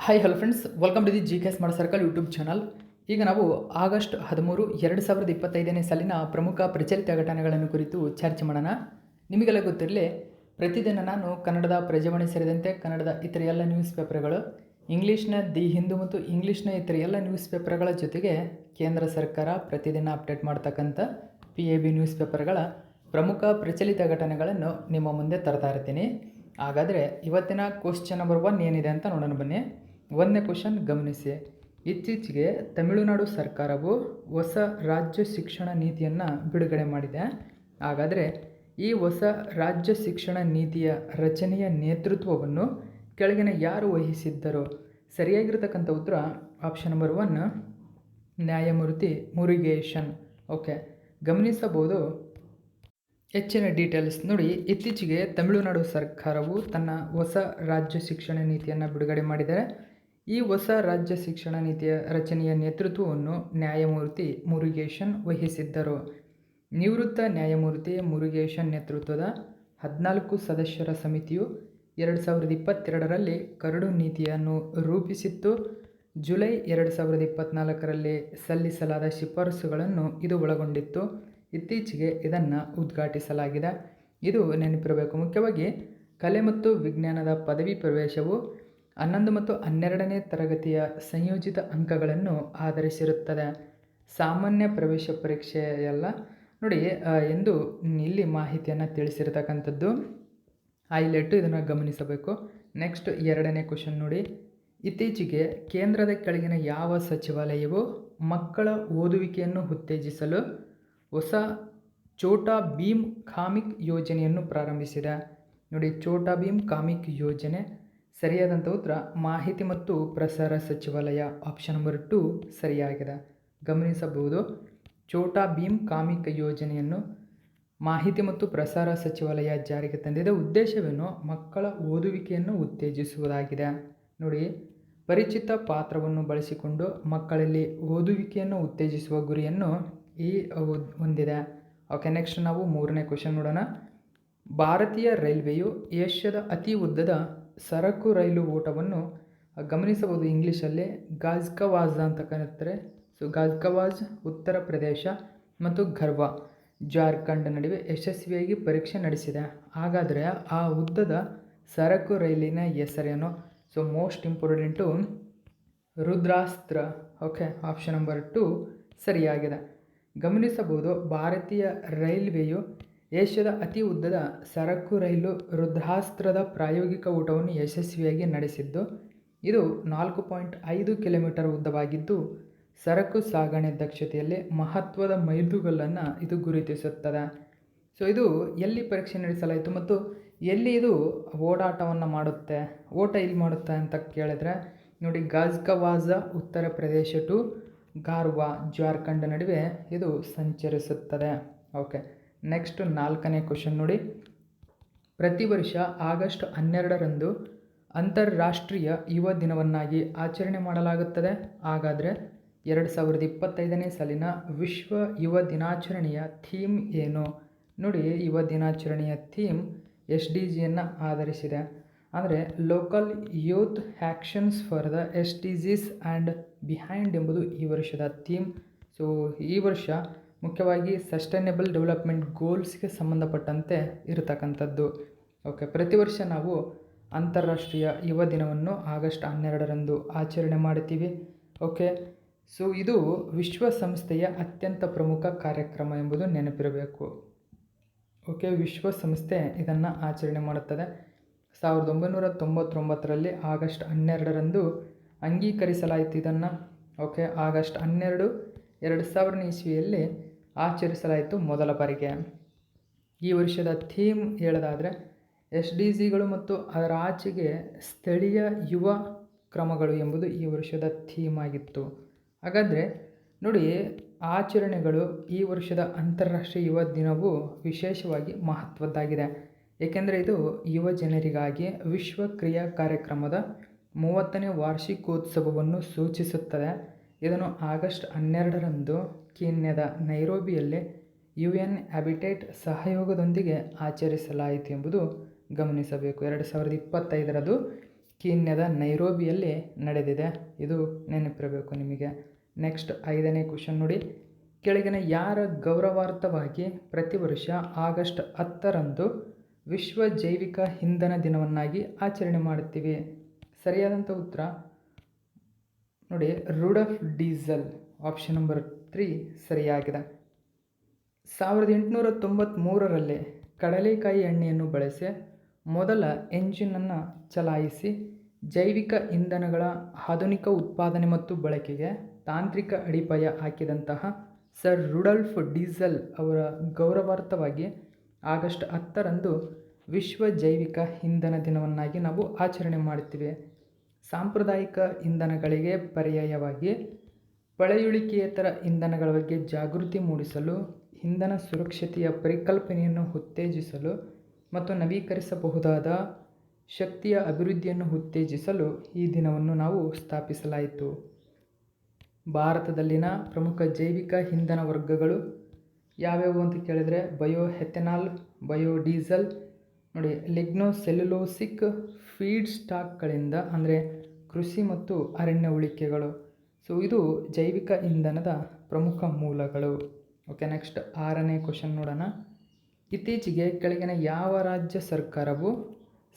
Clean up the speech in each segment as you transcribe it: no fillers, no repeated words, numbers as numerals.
Hi hello friends, welcome to the G K smart circle YouTube channel. ಈಗ ನಾವು August 13, 2025ನೇ ಸಾಲಿನ ಪ್ರಮುಖ ಪ್ರಚಲಿತ ಘಟನೆಗಳನ್ನು ಕುರಿತು ಚರ್ಚೆ ಮಾಡೋಣ. ನಿಮಗೆಲ್ಲ ಗೊತ್ತಿರಲಿ, ಪ್ರತಿದಿನ ನಾನು ಕನ್ನಡದ ಪ್ರಜಾವಾಣಿ ಸೇರಿದಂತೆ ಕನ್ನಡದ ಇತರ ಎಲ್ಲ ನ್ಯೂಸ್ ಪೇಪರ್ಗಳು, ಇಂಗ್ಲೀಷ್ನ ದಿ ಹಿಂದೂ ಮತ್ತು ಇಂಗ್ಲೀಷ್ನ ಇತರ ಎಲ್ಲ ನ್ಯೂಸ್ ಪೇಪರ್ಗಳ ಜೊತೆಗೆ ಕೇಂದ್ರ ಸರ್ಕಾರ ಪ್ರತಿದಿನ ಅಪ್ಡೇಟ್ ಮಾಡ್ತಕ್ಕಂಥ PAB ನ್ಯೂಸ್ ಪೇಪರ್ಗಳ ಪ್ರಮುಖ ಪ್ರಚಲಿತ ಘಟನೆಗಳನ್ನು ನಿಮ್ಮ ಮುಂದೆ ತರ್ತಾ ಇರ್ತೀನಿ. ಹಾಗಾದರೆ ಇವತ್ತಿನ ಕ್ವಶ್ಚನ್ ನಂಬರ್ 1 ಏನಿದೆ ಅಂತ ನೋಡೋಣ ಬನ್ನಿ. 1ನೇ ಕ್ವಶನ್ ಗಮನಿಸಿ. ಇತ್ತೀಚೆಗೆ ತಮಿಳುನಾಡು ಸರ್ಕಾರವು ಹೊಸ ರಾಜ್ಯ ಶಿಕ್ಷಣ ನೀತಿಯನ್ನು ಬಿಡುಗಡೆ ಮಾಡಿದೆ. ಹಾಗಾದರೆ ಈ ಹೊಸ ರಾಜ್ಯ ಶಿಕ್ಷಣ ನೀತಿಯ ರಚನೆಯ ನೇತೃತ್ವವನ್ನು ಕೆಳಗಿನ ಯಾರು ವಹಿಸಿದ್ದರು? ಸರಿಯಾಗಿರ್ತಕ್ಕಂಥ ಉತ್ತರ ಆಪ್ಷನ್ ನಂಬರ್ 1, ನ್ಯಾಯಮೂರ್ತಿ ಮುರುಗೇಶನ್. ಓಕೆ, ಗಮನಿಸಬಹುದು. ಹೆಚ್ಚಿನ ಡೀಟೇಲ್ಸ್ ನೋಡಿ. ಇತ್ತೀಚೆಗೆ ತಮಿಳುನಾಡು ಸರ್ಕಾರವು ತನ್ನ ಹೊಸ ರಾಜ್ಯ ಶಿಕ್ಷಣ ನೀತಿಯನ್ನು ಬಿಡುಗಡೆ ಮಾಡಿದರೆ ಈ ಹೊಸ ರಾಜ್ಯ ಶಿಕ್ಷಣ ನೀತಿಯ ರಚನೆಯ ನೇತೃತ್ವವನ್ನು ನ್ಯಾಯಮೂರ್ತಿ ಮುರುಗೇಶನ್ ವಹಿಸಿದ್ದರು. ನಿವೃತ್ತ ನ್ಯಾಯಮೂರ್ತಿ ಮುರುಗೇಶನ್ ನೇತೃತ್ವದ 14 ಸದಸ್ಯರ ಸಮಿತಿಯು 2022ರಲ್ಲಿ ಕರಡು ನೀತಿಯನ್ನು ರೂಪಿಸಿತ್ತು. ಜುಲೈ 2024ರಲ್ಲಿ ಸಲ್ಲಿಸಲಾದ ಶಿಫಾರಸುಗಳನ್ನು ಇದು ಒಳಗೊಂಡಿತ್ತು. ಇತ್ತೀಚೆಗೆ ಇದನ್ನು ಉದ್ಘಾಟಿಸಲಾಗಿದೆ. ಇದು ನೆನಪಿರಬೇಕು. ಮುಖ್ಯವಾಗಿ ಕಲೆ ಮತ್ತು ವಿಜ್ಞಾನದ ಪದವಿ ಪ್ರವೇಶವು 11 ಮತ್ತು 12ನೇ ತರಗತಿಯ ಸಂಯೋಜಿತ ಅಂಕಗಳನ್ನು ಆಧರಿಸಿರುತ್ತದೆ. ಸಾಮಾನ್ಯ ಪ್ರವೇಶ ಪರೀಕ್ಷೆಯಲ್ಲ ನೋಡಿ ಎಂದು ಇಲ್ಲಿ ಮಾಹಿತಿಯನ್ನು ತಿಳಿಸಿರ್ತಕ್ಕಂಥದ್ದು. ಹೈಲೈಟು, ಇದನ್ನು ಗಮನಿಸಬೇಕು. ನೆಕ್ಸ್ಟ್ 2ನೇ ಕ್ವಶನ್ ನೋಡಿ. ಇತ್ತೀಚೆಗೆ ಕೇಂದ್ರದ ಕೆಳಗಿನ ಯಾವ ಸಚಿವಾಲಯವು ಮಕ್ಕಳ ಓದುವಿಕೆಯನ್ನು ಉತ್ತೇಜಿಸಲು ಹೊಸ ಛೋಟಾ ಭೀಮ್ ಕಾಮಿಕ್ ಯೋಜನೆಯನ್ನು ಪ್ರಾರಂಭಿಸಿದೆ? ನೋಡಿ, ಛೋಟಾ ಭೀಮ್ ಕಾಮಿಕ್ ಯೋಜನೆ. ಸರಿಯಾದಂಥ ಉತ್ತರ ಮಾಹಿತಿ ಮತ್ತು ಪ್ರಸಾರ ಸಚಿವಾಲಯ, ಆಪ್ಷನ್ ನಂಬರ್ 2 ಸರಿಯಾಗಿದೆ. ಗಮನಿಸಬಹುದು. ಛೋಟಾ ಭೀಮ್ ಕಾಮಿಕ್ ಯೋಜನೆಯನ್ನು ಮಾಹಿತಿ ಮತ್ತು ಪ್ರಸಾರ ಸಚಿವಾಲಯ ಜಾರಿಗೆ ತಂದಿದೆ. ಉದ್ದೇಶವೇನು? ಮಕ್ಕಳ ಓದುವಿಕೆಯನ್ನು ಉತ್ತೇಜಿಸುವುದಾಗಿದೆ. ನೋಡಿ, ಪರಿಚಿತ ಪಾತ್ರವನ್ನು ಬಳಸಿಕೊಂಡು ಮಕ್ಕಳಲ್ಲಿ ಓದುವಿಕೆಯನ್ನು ಉತ್ತೇಜಿಸುವ ಗುರಿಯನ್ನು ಈ ಹೊಂದಿದೆ. ಓಕೆ, ನೆಕ್ಸ್ಟ್ ನಾವು 3ನೇ ಕ್ವಶನ್ ನೋಡೋಣ. ಭಾರತೀಯ ರೈಲ್ವೆಯು ಏಷ್ಯಾದ ಅತಿ ಉದ್ದದ ಸರಕು ರೈಲು ಓಟವನ್ನು ಗಮನಿಸಬಹುದು. ಇಂಗ್ಲೀಷಲ್ಲಿ ಗಾಜ್ಕವಾಜ್ ಅಂತ ಕರೀತಾರೆ. ಸೊ ಗಾಜ್ಕವಾಜ್ ಉತ್ತರ ಪ್ರದೇಶ ಮತ್ತು ಗರ್ವಾ ಜಾರ್ಖಂಡ್ ನಡುವೆ ಯಶಸ್ವಿಯಾಗಿ ಪರೀಕ್ಷೆ ನಡೆಸಿದೆ. ಹಾಗಾದರೆ ಆ ಉದ್ದದ ಸರಕು ರೈಲಿನ ಹೆಸರೇನು? So most important Rudrastra. Okay, option number 2 ಸರಿಯಾಗಿದೆ. ಗಮನಿಸಬಹುದು. ಭಾರತೀಯ ರೈಲ್ವೆಯು ಏಷ್ಯಾದ ಅತಿ ಉದ್ದದ ಸರಕು ರೈಲು ರುದ್ರಾಸ್ತ್ರದ ಪ್ರಾಯೋಗಿಕ ಓಟವನ್ನು ಯಶಸ್ವಿಯಾಗಿ ನಡೆಸಿದ್ದು. ಇದು 4.5 ಕಿಲೋಮೀಟರ್ ಉದ್ದವಾಗಿದ್ದು ಸರಕು ಸಾಗಣೆ ದಕ್ಷತೆಯಲ್ಲಿ ಮಹತ್ವದ ಮೈಲುಗಲ್ಲನ್ನು ಇದು ಗುರುತಿಸುತ್ತದೆ. ಸೊ ಇದು ಎಲ್ಲಿ ಪರೀಕ್ಷೆ ನಡೆಸಲಾಯಿತು ಮತ್ತು ಎಲ್ಲಿ ಇದು ಓಡಾಟವನ್ನು ಮಾಡುತ್ತೆ, ಓಟ ಇಲ್ಲಿ ಮಾಡುತ್ತೆ ಅಂತ ಕೇಳಿದ್ರೆ ನೋಡಿ, ಗಾಜ್ಕವಾಜ ಉತ್ತರ ಪ್ರದೇಶ ಟು ಗಾರ್ವಾ ಜಾರ್ಖಂಡ್ ನಡುವೆ ಇದು ಸಂಚರಿಸುತ್ತದೆ. ಓಕೆ, ನೆಕ್ಸ್ಟ್ 4ನೇ ಕ್ವಶನ್ ನೋಡಿ. ಪ್ರತಿ ವರ್ಷ ಆಗಸ್ಟ್ 12ರಂದು ಅಂತಾರಾಷ್ಟ್ರೀಯ ಯುವ ದಿನವನ್ನಾಗಿ ಆಚರಣೆ ಮಾಡಲಾಗುತ್ತದೆ. ಹಾಗಾದರೆ 2025ನೇ ಸಾಲಿನ ವಿಶ್ವ ಯುವ ದಿನಾಚರಣೆಯ ಥೀಮ್ ಏನು? ನೋಡಿ, ಯುವ ದಿನಾಚರಣೆಯ ಥೀಮ್ SDGಯನ್ನು ಆಧರಿಸಿದೆ. ಅಂದರೆ local youth actions for the SDGs and behind ಎಂಬುದು ಈ ವರ್ಷದ ಥೀಮ್. ಸೊ ಈ ವರ್ಷ ಮುಖ್ಯವಾಗಿ ಸಸ್ಟೈನೇಬಲ್ ಡೆವಲಪ್ಮೆಂಟ್ ಗೋಲ್ಸ್ಗೆ ಸಂಬಂಧಪಟ್ಟಂತೆ ಇರತಕ್ಕಂಥದ್ದು. ಓಕೆ, ಪ್ರತಿ ವರ್ಷ ನಾವು ಅಂತಾರಾಷ್ಟ್ರೀಯ ಯುವ ದಿನವನ್ನು ಆಗಸ್ಟ್ 12ರಂದು ಆಚರಣೆ ಮಾಡ್ತೀವಿ. ಓಕೆ, ಸೊ ಇದು ವಿಶ್ವಸಂಸ್ಥೆಯ ಅತ್ಯಂತ ಪ್ರಮುಖ ಕಾರ್ಯಕ್ರಮ ಎಂಬುದು ನೆನಪಿರಬೇಕು. ಓಕೆ, ವಿಶ್ವಸಂಸ್ಥೆ ಇದನ್ನು ಆಚರಣೆ ಮಾಡುತ್ತದೆ. 1999ರಲ್ಲಿ ಆಗಸ್ಟ್ 12ರಂದು ಅಂಗೀಕರಿಸಲಾಯಿತು ಇದನ್ನು. ಓಕೆ, ಆಗಸ್ಟ್ 12, 2000ನೇ ಇಸ್ವಿಯಲ್ಲಿ ಆಚರಿಸಲಾಯಿತು ಮೊದಲ ಬಾರಿಗೆ. ಈ ವರ್ಷದ ಥೀಮ್ ಹೇಳೋದಾದರೆ SDGಗಳು ಮತ್ತು ಅದರ ಆಚೆಗೆ ಸ್ಥಳೀಯ ಯುವ ಕ್ರಮಗಳು ಎಂಬುದು ಈ ವರ್ಷದ ಥೀಮ್ ಆಗಿತ್ತು. ಹಾಗಾದರೆ ನೋಡಿ, ಆಚರಣೆಗಳು ಈ ವರ್ಷದ ಅಂತಾರಾಷ್ಟ್ರೀಯ ಯುವ ದಿನವು ವಿಶೇಷವಾಗಿ ಮಹತ್ವದ್ದಾಗಿದೆ. ಏಕೆಂದರೆ ಇದು ಯುವ ಜನರಿಗಾಗಿ ವಿಶ್ವ ಕ್ರಿಯಾ ಕಾರ್ಯಕ್ರಮದ 30ನೇ ವಾರ್ಷಿಕೋತ್ಸವವನ್ನು ಸೂಚಿಸುತ್ತದೆ. ಇದನ್ನು ಆಗಸ್ಟ್ 12ರಂದು ಕೀನ್ಯಾದ ನೈರೋಬಿಯಲ್ಲಿ UN ಹ್ಯಾಬಿಟೇಟ್ ಸಹಯೋಗದೊಂದಿಗೆ ಆಚರಿಸಲಾಯಿತು ಎಂಬುದು ಗಮನಿಸಬೇಕು. 2025ರದು ಕೀನ್ಯದ ನೈರೋಬಿಯಲ್ಲಿ ನಡೆದಿದೆ. ಇದು ನೆನಪಿರಬೇಕು ನಿಮಗೆ. ನೆಕ್ಸ್ಟ್ 5ನೇ ಕ್ವಶನ್ ನೋಡಿ. ಕೆಳಗಿನ ಯಾರ ಗೌರವಾರ್ಥವಾಗಿ ಪ್ರತಿ ವರ್ಷ ಆಗಸ್ಟ್ 10ರಂದು ವಿಶ್ವ ಜೈವಿಕ ಇಂಧನ ದಿನವನ್ನಾಗಿ ಆಚರಣೆ ಮಾಡುತ್ತೀವಿ? ಸರಿಯಾದಂಥ ಉತ್ತರ ನೋಡಿ ರುಡಾಲ್ಫ್ ಡೀಸೆಲ್. ಆಪ್ಷನ್ ನಂಬರ್ 3 ಸರಿಯಾಗಿದೆ. 1893ರಲ್ಲಿ ಕಡಲೆಕಾಯಿ ಎಣ್ಣೆಯನ್ನು ಬಳಸಿ ಮೊದಲ ಎಂಜಿನನ್ನು ಚಲಾಯಿಸಿ ಜೈವಿಕ ಇಂಧನಗಳ ಆಧುನಿಕ ಉತ್ಪಾದನೆ ಮತ್ತು ಬಳಕೆಗೆ ತಾಂತ್ರಿಕ ಅಡಿಪಾಯ ಹಾಕಿದಂತಹ ಸರ್ ರುಡಾಲ್ಫ್ ಡೀಸೆಲ್ ಅವರ ಗೌರವಾರ್ಥವಾಗಿ ಆಗಸ್ಟ್ 10ರಂದು ವಿಶ್ವ ಜೈವಿಕ ಇಂಧನ ದಿನವನ್ನಾಗಿ ನಾವು ಆಚರಣೆ ಮಾಡುತ್ತೀವಿ. ಸಾಂಪ್ರದಾಯಿಕ ಇಂಧನಗಳಿಗೆ ಪರ್ಯಾಯವಾಗಿ ಪಳೆಯುಳಿಕೆಯೇತರ ಇಂಧನಗಳ ಬಗ್ಗೆ ಜಾಗೃತಿ ಮೂಡಿಸಲು, ಇಂಧನ ಸುರಕ್ಷತೆಯ ಪರಿಕಲ್ಪನೆಯನ್ನು ಉತ್ತೇಜಿಸಲು ಮತ್ತು ನವೀಕರಿಸಬಹುದಾದ ಶಕ್ತಿಯ ಅಭಿವೃದ್ಧಿಯನ್ನು ಉತ್ತೇಜಿಸಲು ಈ ದಿನವನ್ನು ನಾವು ಸ್ಥಾಪಿಸಲಾಯಿತು. ಭಾರತದಲ್ಲಿನ ಪ್ರಮುಖ ಜೈವಿಕ ಇಂಧನ ವರ್ಗಗಳು ಯಾವ್ಯಾವು ಅಂತ ಕೇಳಿದರೆ ಬಯೋಎಥೆನಾಲ್, ಬಯೋಡೀಸೆಲ್ ನೋಡಿ, ಲಿಗ್ನೋಸೆಲ್ಯುಲೋಸಿಕ್ ಫೀಡ್ ಸ್ಟಾಕ್ಗಳಿಂದ ಅಂದರೆ ಕೃಷಿ ಮತ್ತು ಅರಣ್ಯ ಉಳಿಕೆಗಳು. ಸೊ ಇದು ಜೈವಿಕ ಇಂಧನದ ಪ್ರಮುಖ ಮೂಲಗಳು. ಓಕೆ, ನೆಕ್ಸ್ಟ್ 6ನೇ ಕ್ವಶನ್ ನೋಡೋಣ. ಇತ್ತೀಚೆಗೆ ಕೆಳಗಿನ ಯಾವ ರಾಜ್ಯ ಸರ್ಕಾರವು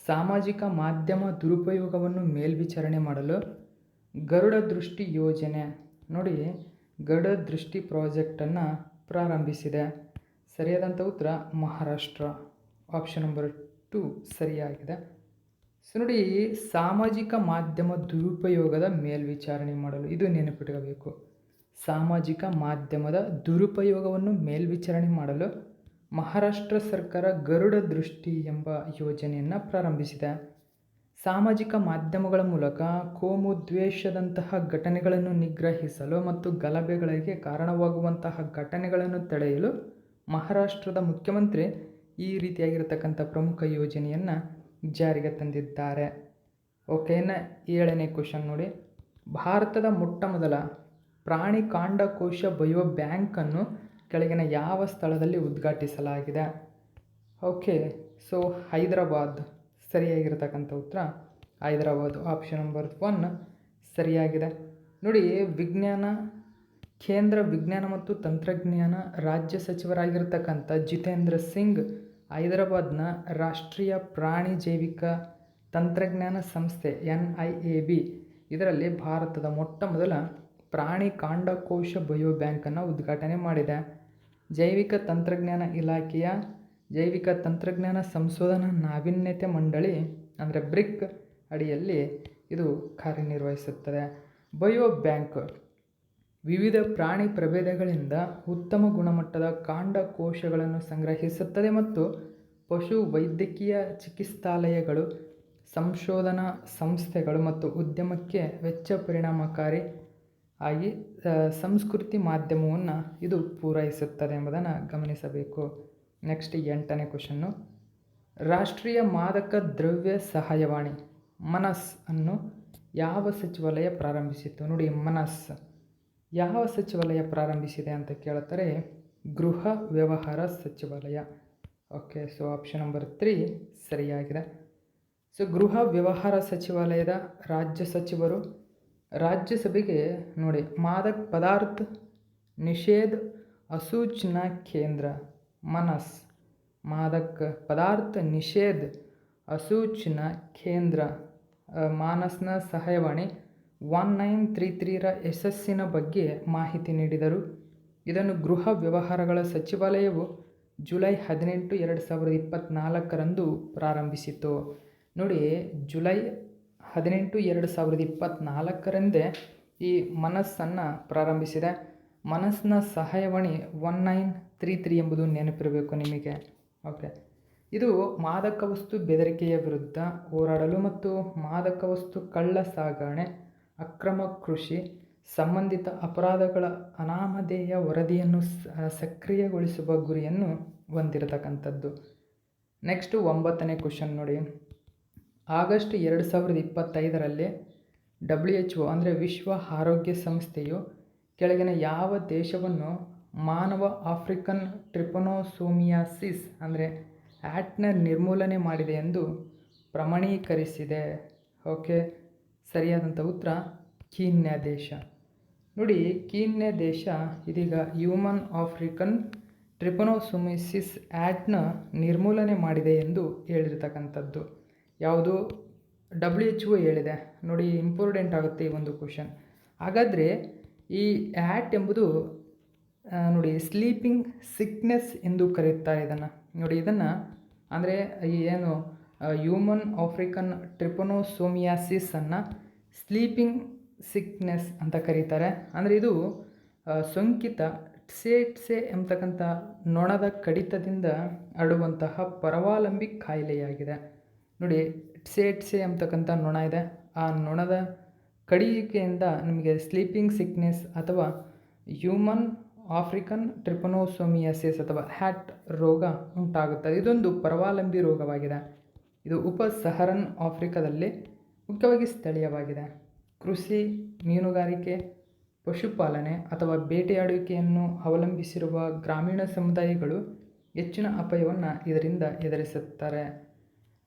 ಸಾಮಾಜಿಕ ಮಾಧ್ಯಮ ದುರುಪಯೋಗವನ್ನು ಮೇಲ್ವಿಚಾರಣೆ ಮಾಡಲು ಗರುಡ ದೃಷ್ಟಿ ಯೋಜನೆ ನೋಡಿ ಗರುಡ ದೃಷ್ಟಿ ಪ್ರಾಜೆಕ್ಟನ್ನು ಪ್ರಾರಂಭಿಸಿದೆ? ಸರಿಯಾದಂಥ ಉತ್ತರ ಮಹಾರಾಷ್ಟ್ರ. ಆಪ್ಷನ್ ನಂಬರ್ 2 ಸರಿಯಾಗಿದೆ. ಸೊ ನೋಡಿ, ಸಾಮಾಜಿಕ ಮಾಧ್ಯಮ ದುರುಪಯೋಗದ ಮೇಲ್ವಿಚಾರಣೆ ಮಾಡಲು, ಇದು ನೆನಪಿಡಬೇಕು. ಸಾಮಾಜಿಕ ಮಾಧ್ಯಮದ ದುರುಪಯೋಗವನ್ನು ಮೇಲ್ವಿಚಾರಣೆ ಮಾಡಲು ಮಹಾರಾಷ್ಟ್ರ ಸರ್ಕಾರ ಗರುಡ ದೃಷ್ಟಿ ಎಂಬ ಯೋಜನೆಯನ್ನು ಪ್ರಾರಂಭಿಸಿದೆ. ಸಾಮಾಜಿಕ ಮಾಧ್ಯಮಗಳ ಮೂಲಕ ಕೋಮುದ್ವೇಷದಂತಹ ಘಟನೆಗಳನ್ನು ನಿಗ್ರಹಿಸಲು ಮತ್ತು ಗಲಭೆಗಳಿಗೆ ಕಾರಣವಾಗುವಂತಹ ಘಟನೆಗಳನ್ನು ತಡೆಯಲು ಮಹಾರಾಷ್ಟ್ರದ ಮುಖ್ಯಮಂತ್ರಿ ಈ ರೀತಿಯಾಗಿರತಕ್ಕಂಥ ಪ್ರಮುಖ ಯೋಜನೆಯನ್ನು ಜಾರಿಗೆ ತಂದಿದ್ದಾರೆ. ಓಕೆ, ಇನ್ನು 7ನೇ ಕ್ವಶನ್ ನೋಡಿ. ಭಾರತದ ಮೊಟ್ಟಮೊದಲ ಪ್ರಾಣಿ ಕಾಂಡಕೋಶ ಬಯೋ ಬ್ಯಾಂಕನ್ನು ಕೆಳಗಿನ ಯಾವ ಸ್ಥಳದಲ್ಲಿ ಉದ್ಘಾಟಿಸಲಾಗಿದೆ? Okay, so Hyderabad. ಸರಿಯಾಗಿರತಕ್ಕಂಥ ಉತ್ತರ ಹೈದರಾಬಾದ್. ಆಪ್ಷನ್ ನಂಬರ್ 1 ಸರಿಯಾಗಿದೆ. ನೋಡಿ, ಕೇಂದ್ರ ವಿಜ್ಞಾನ ಮತ್ತು ತಂತ್ರಜ್ಞಾನ ರಾಜ್ಯ ಸಚಿವರಾಗಿರ್ತಕ್ಕಂಥ ಜಿತೇಂದ್ರ ಸಿಂಗ್ ಹೈದರಾಬಾದ್ನ ರಾಷ್ಟ್ರೀಯ ಪ್ರಾಣಿ ಜೈವಿಕ ತಂತ್ರಜ್ಞಾನ ಸಂಸ್ಥೆ NIAB ಇದರಲ್ಲಿ ಭಾರತದ ಮೊಟ್ಟ ಮೊದಲ ಪ್ರಾಣಿ ಕಾಂಡಕೋಶ ಬಯೋ ಬ್ಯಾಂಕನ್ನು ಉದ್ಘಾಟನೆ ಮಾಡಿದೆ. ಜೈವಿಕ ತಂತ್ರಜ್ಞಾನ ಇಲಾಖೆಯ ಜೈವಿಕ ತಂತ್ರಜ್ಞಾನ ಸಂಶೋಧನಾ ನಾವೀನ್ಯತೆ ಮಂಡಳಿ ಅಂದರೆ ಬ್ರಿಕ್ ಅಡಿಯಲ್ಲಿ ಇದು ಕಾರ್ಯನಿರ್ವಹಿಸುತ್ತದೆ. ಬಯೋ ಬ್ಯಾಂಕ್ ವಿವಿಧ ಪ್ರಾಣಿ ಪ್ರಭೇದಗಳಿಂದ ಉತ್ತಮ ಗುಣಮಟ್ಟದ ಕಾಂಡಕೋಶಗಳನ್ನು ಸಂಗ್ರಹಿಸುತ್ತದೆ ಮತ್ತು ಪಶು ವೈದ್ಯಕೀಯ ಚಿಕಿತ್ಸಾಲಯಗಳು, ಸಂಶೋಧನಾ ಸಂಸ್ಥೆಗಳು ಮತ್ತು ಉದ್ಯಮಕ್ಕೆ ವೆಚ್ಚ ಪರಿಣಾಮಕಾರಿ ಆಗಿ ಸಂಸ್ಕೃತಿ ಮಾಧ್ಯಮವನ್ನು ಇದು ಪೂರೈಸುತ್ತದೆ ಎಂಬುದನ್ನು ಗಮನಿಸಬೇಕು. ನೆಕ್ಸ್ಟ್ 8ನೇ ಕ್ವಶನ್ನು. ರಾಷ್ಟ್ರೀಯ ಮಾದಕ ದ್ರವ್ಯ ಸಹಾಯವಾಣಿ ಮನಸ್ ಅನ್ನು ಯಾವ ಸಚಿವಾಲಯ ಪ್ರಾರಂಭಿಸಿತು? ನೋಡಿ, ಮನಸ್ ಯಾವ ಸಚಿವಾಲಯ ಪ್ರಾರಂಭಿಸಿದೆ ಅಂತ ಕೇಳ್ತಾರೆ? ಗೃಹ ವ್ಯವಹಾರ ಸಚಿವಾಲಯ. ಓಕೆ, ಸೊ ಆಪ್ಷನ್ ನಂಬರ್ 3 ಸರಿಯಾಗಿದೆ. ಸೊ ಗೃಹ ವ್ಯವಹಾರ ಸಚಿವಾಲಯದ ರಾಜ್ಯ ಸಚಿವರು ರಾಜ್ಯಸಭೆಗೆ ನೋಡಿ ಮಾದಕ ಪದಾರ್ಥ ನಿಷೇಧ ಅಸೂಚನಾ ಕೇಂದ್ರ ಮನಸ್ ಮಾದಕ ಪದಾರ್ಥ ನಿಷೇಧ ಅಸೂಚನಾ ಕೇಂದ್ರ ಮಾನಸ್ನ ಸಹಾಯವಾಣಿ 1933ರ ಯಶಸ್ಸಿನ ಬಗ್ಗೆ ಮಾಹಿತಿ ನೀಡಿದರು. ಇದನ್ನು ಗೃಹ ವ್ಯವಹಾರಗಳ ಸಚಿವಾಲಯವು ಜುಲೈ 18, 2024ರಂದು ಪ್ರಾರಂಭಿಸಿತು. ನೋಡಿ, ಜುಲೈ 18, 2024ರಂದೇ ಈ ಮನಸ್ಸನ್ನು ಪ್ರಾರಂಭಿಸಿದೆ. ಮನಸ್ಸಿನ ಸಹಾಯವಾಣಿ 1933 ಎಂಬುದು ನೆನಪಿರಬೇಕು ನಿಮಗೆ. ಓಕೆ, ಇದು ಮಾದಕ ವಸ್ತು ಬೆದರಿಕೆಯ ವಿರುದ್ಧ ಹೋರಾಡಲು ಮತ್ತು ಮಾದಕ ವಸ್ತು ಕಳ್ಳ ಸಾಗಣೆ, ಅಕ್ರಮ ಕೃಷಿ ಸಂಬಂಧಿತ ಅಪರಾಧಗಳ ಅನಾಮಧೇಯ ವರದಿಯನ್ನು ಸಕ್ರಿಯಗೊಳಿಸುವ ಗುರಿಯನ್ನು ಹೊಂದಿರತಕ್ಕಂಥದ್ದು. ನೆಕ್ಸ್ಟು 9ನೇ ಕ್ವಶನ್ ನೋಡಿ. ಆಗಸ್ಟ್ 2025ರಲ್ಲಿ WHO ಅಂದರೆ ವಿಶ್ವ ಆರೋಗ್ಯ ಸಂಸ್ಥೆಯು ಕೆಳಗಿನ ಯಾವ ದೇಶವನ್ನು ಮಾನವ ಆಫ್ರಿಕನ್ ಟ್ರಿಪನೋಸೋಮಿಯಾಸಿಸ್ ಅಂದರೆ ಆಟ್ನ ನಿರ್ಮೂಲನೆ ಮಾಡಿದೆ ಎಂದು ಪ್ರಮಾಣೀಕರಿಸಿದೆ? ಓಕೆ, ಸರಿಯಾದಂಥ ಉತ್ತರ ಕೀನ್ಯಾ ದೇಶ. ನೋಡಿ, ಕೀನ್ಯಾ ದೇಶ ಇದೀಗ ಹ್ಯೂಮನ್ ಆಫ್ರಿಕನ್ ಟ್ರಿಪನೋಸೋಮಿಸಿಸ್ ಆ್ಯಕ್ಟ್ನ ನಿರ್ಮೂಲನೆ ಮಾಡಿದೆ ಎಂದು ಹೇಳಿರ್ತಕ್ಕಂಥದ್ದು. ಯಾವುದು? WHO ಹೇಳಿದೆ. ನೋಡಿ, ಇಂಪಾರ್ಟೆಂಟ್ ಆಗುತ್ತೆ ಈ ಒಂದು ಕ್ವಶನ್. ಹಾಗಾದರೆ ಈ ಆ್ಯಕ್ಟ್ ಎಂಬುದು ನೋಡಿ ಸ್ಲೀಪಿಂಗ್ ಸಿಕ್ನೆಸ್ ಎಂದು ಕರೆಯುತ್ತಾರೆ ಇದನ್ನು. ನೋಡಿ, ಇದನ್ನು ಅಂದರೆ ಏನು ಹ್ಯೂಮನ್ ಆಫ್ರಿಕನ್ ಟ್ರಿಪನೋಸೋಮಿಯಾಸಿಸನ್ನು ಸ್ಲೀಪಿಂಗ್ ಸಿಕ್ನೆಸ್ ಅಂತ ಕರೀತಾರೆ. ಅಂದರೆ ಇದು ಸೋಂಕಿತ ಟ್ಸೆ ಎಂಬತಕ್ಕಂಥ ನೊಣದ ಕಡಿತದಿಂದ ಹರಡುವಂತಹ ಪರಾವಲಂಬಿ ಕಾಯಿಲೆಯಾಗಿದೆ. ನೋಡಿ, ಟ್ಸೆ ಎಂಬತಕ್ಕಂಥ ನೊಣ ಇದೆ. ಆ ನೊಣದ ಕಡಿಯುವಿಕೆಯಿಂದ ನಿಮಗೆ ಸ್ಲೀಪಿಂಗ್ ಸಿಕ್ನೆಸ್ ಅಥವಾ ಹ್ಯೂಮನ್ ಆಫ್ರಿಕನ್ ಟ್ರಿಪನೋಸೋಮಿಯಾಸಿಸ್ ಅಥವಾ ಹ್ಯಾಟ್ ರೋಗ ಉಂಟಾಗುತ್ತದೆ. ಇದೊಂದು ಪರಾವಲಂಬಿ ರೋಗವಾಗಿದೆ. ಇದು ಉಪ-ಸಹರನ್ ಆಫ್ರಿಕಾದಲ್ಲಿ ಮುಖ್ಯವಾಗಿ ಸ್ಥಳೀಯವಾಗಿದೆ. ಕೃಷಿ, ಮೀನುಗಾರಿಕೆ, ಪಶುಪಾಲನೆ ಅಥವಾ ಬೇಟೆಯಾಡುವಿಕೆಯನ್ನು ಅವಲಂಬಿಸಿರುವ ಗ್ರಾಮೀಣ ಸಮುದಾಯಗಳು ಹೆಚ್ಚಿನ ಅಪಾಯವನ್ನು ಇದರಿಂದ ಎದುರಿಸುತ್ತಾರೆ.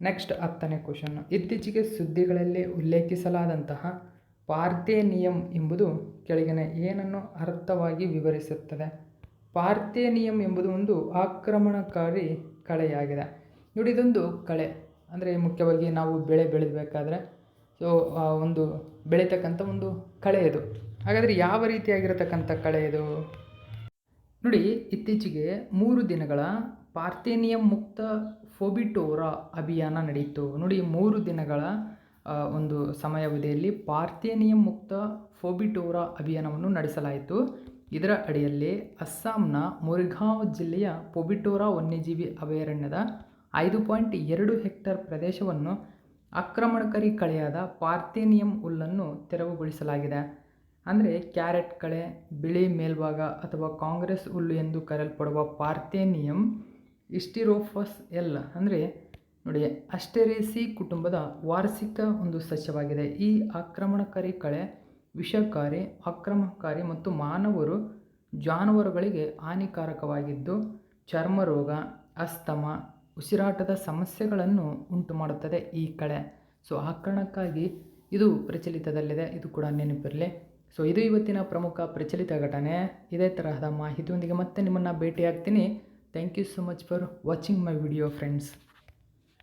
Next 10ನೇ question. ಇತ್ತೀಚೆಗೆ ಸುದ್ದಿಗಳಲ್ಲಿ ಉಲ್ಲೇಖಿಸಲಾದಂತಹ ಪಾರ್ಥೇನಿಯಂ ಎಂಬುದು ಕೆಳಗಿನ ಏನನ್ನು ಅರ್ಥವಾಗಿ ವಿವರಿಸುತ್ತದೆ? ಪಾರ್ಥೇನಿಯಂ ಎಂಬುದು ಒಂದು ಆಕ್ರಮಣಕಾರಿ ಕಳೆಯಾಗಿದೆ. ನೋಡಿ, ಇದೊಂದು ಕಳೆ ಅಂದರೆ ಮುಖ್ಯವಾಗಿ ನಾವು ಬೆಳೆ ಬೆಳೆಯಬೇಕಾದ್ರೆ ಒಂದು ಬೆಳೀತಕ್ಕಂಥ ಒಂದು ಕಳೆ ಇದು. ಹಾಗಾದರೆ ಯಾವ ರೀತಿಯಾಗಿರತಕ್ಕಂಥ ಕಳೆ ಇದು? ನೋಡಿ, ಇತ್ತೀಚೆಗೆ 3 ದಿನಗಳ ಪಾರ್ಥೇನಿಯಂ ಮುಕ್ತ ಫೋಬಿಟೋರಾ ಅಭಿಯಾನ ನಡೆಯಿತು. ನೋಡಿ, 3 ದಿನಗಳ ಒಂದು ಸಮಯಾವಧಿಯಲ್ಲಿ ಪಾರ್ಥೇನಿಯಂ ಮುಕ್ತ ಫೋಬಿಟೋರಾ ಅಭಿಯಾನವನ್ನು ನಡೆಸಲಾಯಿತು. ಇದರ ಅಡಿಯಲ್ಲಿ ಅಸ್ಸಾಂನ ಮೊರಿಗಾಂವ್ ಜಿಲ್ಲೆಯ ಫೋಬಿಟೋರಾ ವನ್ಯಜೀವಿ ಅಭಯಾರಣ್ಯದ 5.2 ಹೆಕ್ಟೇರ್ ಪ್ರದೇಶವನ್ನು ಆಕ್ರಮಣಕಾರಿ ಕಳೆಯಾದ ಪಾರ್ಥೇನಿಯಂ ಹುಲ್ಲನ್ನು ತೆರವುಗೊಳಿಸಲಾಗಿದೆ. ಅಂದರೆ ಕ್ಯಾರೆಟ್ ಕಳೆ, ಬಿಳಿ ಮೇಲ್ಭಾಗ ಅಥವಾ ಕಾಂಗ್ರೆಸ್ ಹುಲ್ಲು ಎಂದು ಕರೆಯಲ್ಪಡುವ ಪಾರ್ಥೇನಿಯಂ ಹಿಸ್ಟಿರೋಫಸ್ ಎಲ್ ಅಂದರೆ ನೋಡಿ ಅಸ್ಟೆರೇಸಿ ಕುಟುಂಬದ ವಾರ್ಷಿಕ ಒಂದು ಸಸ್ಯವಾಗಿದೆ. ಈ ಆಕ್ರಮಣಕಾರಿ ಕಳೆ ವಿಷಕಾರಿ, ಆಕ್ರಮಣಕಾರಿ ಮತ್ತು ಮಾನವರು ಜಾನುವಾರುಗಳಿಗೆ ಹಾನಿಕಾರಕವಾಗಿದ್ದು ಚರ್ಮ ರೋಗ, ಅಸ್ತಮ, ಉಸಿರಾಟದ ಸಮಸ್ಯೆಗಳನ್ನು ಉಂಟು ಮಾಡುತ್ತದೆ ಈ ಕಳೆ. ಆ ಕಾರಣಕ್ಕಾಗಿ ಇದು ಪ್ರಚಲಿತದಲ್ಲಿದೆ. ಇದು ಕೂಡ ನೆನಪಿರಲಿ. ಇದು ಇವತ್ತಿನ ಪ್ರಮುಖ ಪ್ರಚಲಿತ ಘಟನೆ. ಇದೇ ತರಹದ ಮಾಹಿತಿಯೊಂದಿಗೆ ಮತ್ತೆ ನಿಮ್ಮನ್ನು ಭೇಟಿಯಾಗ್ತೀನಿ. Thank you so much for watching my video friends.